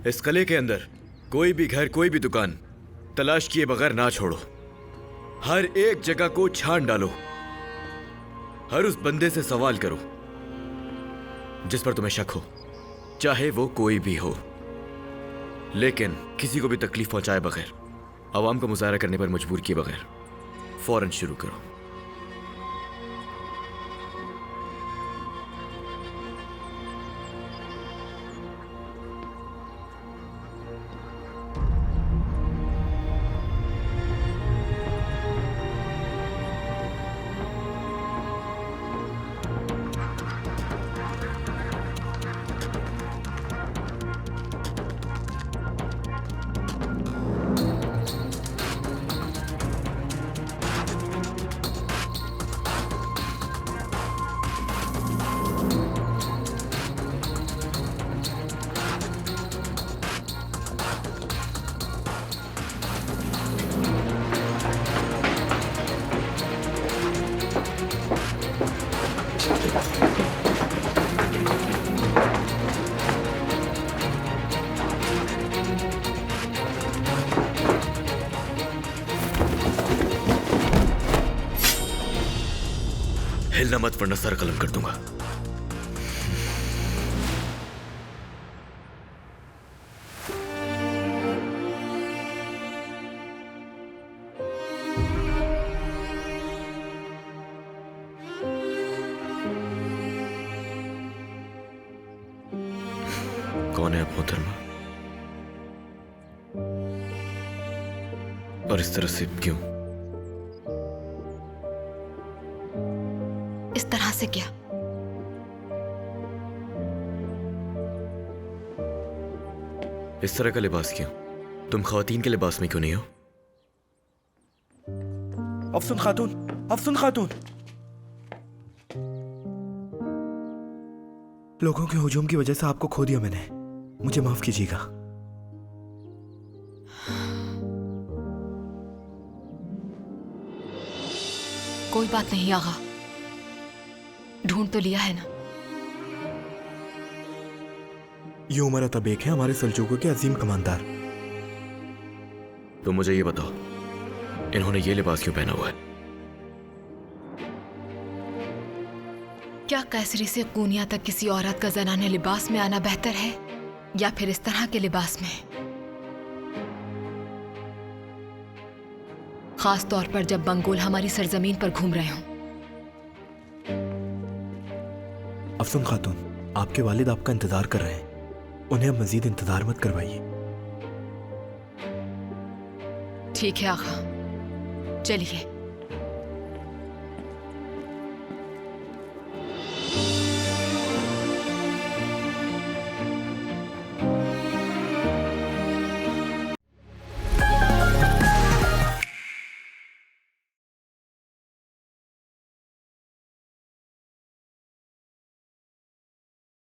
इस किले के अंदर कोई भी घर, कोई भी दुकान तलाश किए बगैर ना छोड़ो। हर एक जगह को छान डालो। हर उस बंदे से सवाल करो जिस पर तुम्हें शक हो, चाहे वो कोई भी हो, लेकिन किसी को भी तकलीफ पहुंचाए बगैर, आवाम को मुजाहरा करने पर मजबूर किए बगैर फौरन शुरू करो। हिलना मत वरना सर कलम कर दूंगा। कौन है अब मोहतरमा? और इस तरह से क्यों? इस तरह से क्या? इस तरह का लिबास क्यों? तुम खवातीन के लिबास में क्यों नहीं हो? अफसून खातून, अफसून खातून, लोगों के हुजूम की वजह से आपको खो दिया मैंने, मुझे माफ कीजिएगा। कोई बात नहीं आगा, ढूंढ तो लिया है ना। ये उमर अतबेक है, हमारे सल्जूकों के अजीम कमांडर। तो मुझे ये बताओ, इन्होंने ये लिबास क्यों पहना हुआ है? क्या कैसरी से कूनिया तक किसी औरत का ज़नाने लिबास में आना बेहतर है या फिर इस तरह के लिबास में? खास तौर पर जब मंगोल हमारी सरजमीन पर घूम रहे हों। अफसून खातून, आपके वालिद आपका इंतजार कर रहे हैं, उन्हें अब मजीद इंतजार मत करवाइए। ठीक है आगा, चलिए।